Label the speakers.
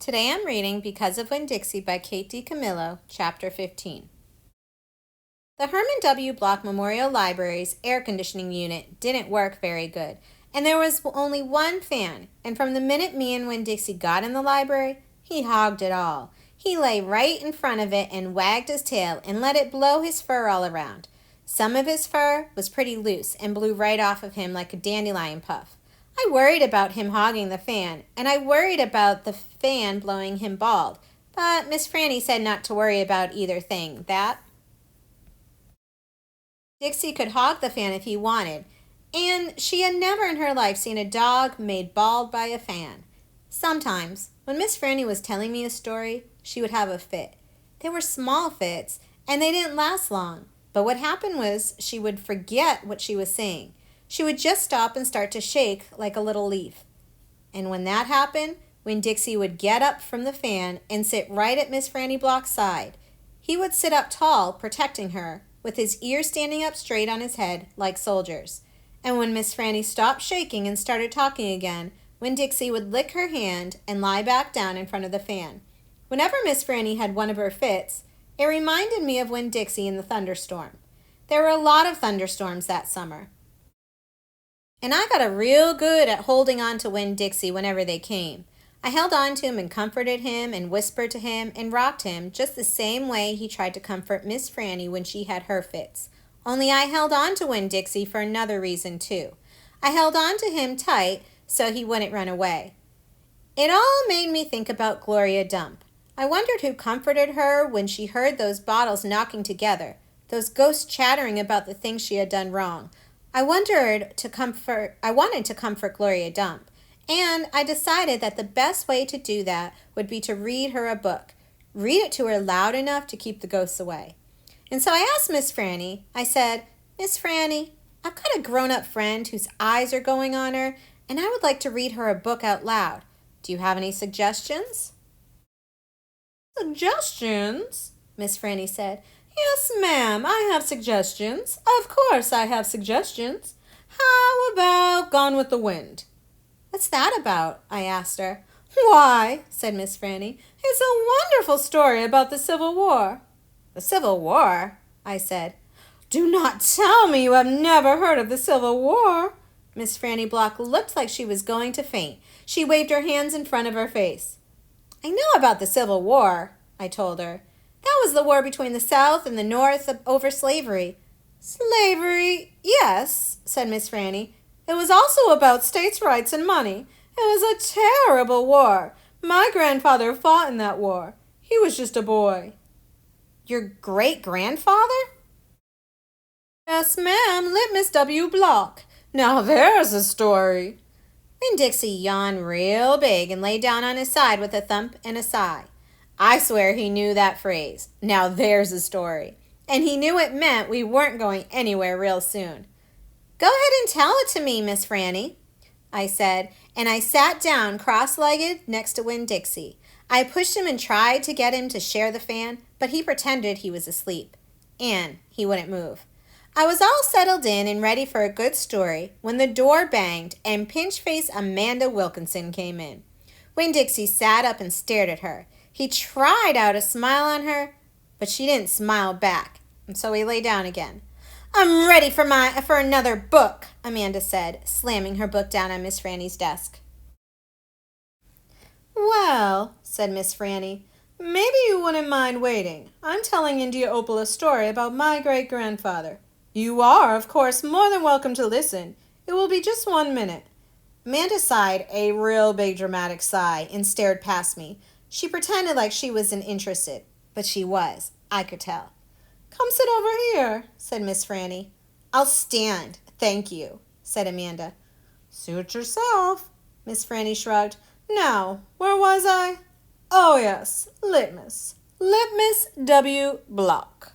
Speaker 1: Today I'm reading Because of Winn-Dixie by Kate DiCamillo, Chapter 15. The Herman W. Block Memorial Library's air conditioning unit didn't work very good, and there was only one fan, and from the minute me and Winn-Dixie got in the library, he hogged it all. He lay right in front of it and wagged his tail and let it blow his fur all around. Some of his fur was pretty loose and blew right off of him like a dandelion puff. I worried about him hogging the fan, and I worried about the fan blowing him bald, but Miss Franny said not to worry about either thing, that Dixie could hog the fan if he wanted, and she had never in her life seen a dog made bald by a fan. Sometimes, when Miss Franny was telling me a story, she would have a fit. They were small fits, and they didn't last long, but what happened was she would forget what she was saying. She would just stop and start to shake like a little leaf. And when that happened, Winn-Dixie would get up from the fan and sit right at Miss Franny Block's side. He would sit up tall, protecting her, with his ears standing up straight on his head like soldiers. And when Miss Franny stopped shaking and started talking again, Winn-Dixie would lick her hand and lie back down in front of the fan. Whenever Miss Franny had one of her fits, it reminded me of Winn-Dixie in the thunderstorm. There were a lot of thunderstorms that summer. And I got real good at holding on to Winn-Dixie whenever they came. I held on to him and comforted him and whispered to him and rocked him just the same way he tried to comfort Miss Franny when she had her fits. Only I held on to Winn-Dixie for another reason too. I held on to him tight so he wouldn't run away. It all made me think about Gloria Dump. I wondered who comforted her when she heard those bottles knocking together, those ghosts chattering about the things she had done wrong. I wanted to comfort Gloria Dump, and I decided that the best way to do that would be to read her a book. Read it to her loud enough to keep the ghosts away. And so I asked Miss Franny, I said, "Miss Franny, I've got a grown-up friend whose eyes are going on her, and I would like to read her a book out loud. Do you have any suggestions?" "Suggestions?" Miss Franny said. "Yes, ma'am, I have suggestions. Of course I have suggestions. How about Gone with the Wind?" "What's that about?" I asked her. "Why," said Miss Franny, "it's a wonderful story about the Civil War." "The Civil War?" I said. "Do not tell me you have never heard of the Civil War." Miss Franny Block looked like she was going to faint. She waved her hands in front of her face. "I know about the Civil War," I told her. "That was the war between the South and the North over slavery." "Slavery, yes," said Miss Franny. "It was also about states' rights and money. It was a terrible war. My grandfather fought in that war. He was just a boy." "Your great-grandfather?" "Yes, ma'am, Litmus W. Block. Now there's a story." Winn-Dixie yawned real big and lay down on his side with a thump and a sigh. I swear he knew that phrase, "Now there's a story." And he knew it meant we weren't going anywhere real soon. "Go ahead and tell it to me, Miss Franny," I said, and I sat down cross-legged next to Winn-Dixie. I pushed him and tried to get him to share the fan, but he pretended he was asleep, and he wouldn't move. I was all settled in and ready for a good story when the door banged and pinch-faced Amanda Wilkinson came in. Winn-Dixie sat up and stared at her. He tried out a smile on her, but she didn't smile back, and so he lay down again. "I'm ready for another book," Amanda said, slamming her book down on Miss Franny's desk. "Well," said Miss Franny, "maybe you wouldn't mind waiting. I'm telling India Opal a story about my great-grandfather. You are, of course, more than welcome to listen. It will be just 1 minute." Amanda sighed a real big dramatic sigh and stared past me. She pretended like she wasn't interested, but she was. I could tell. "Come sit over here," said Miss Franny. "I'll stand, thank you," said Amanda. "Suit yourself." Miss Franny shrugged. "Now, where was I? Oh, yes, Litmus. Litmus W. Block."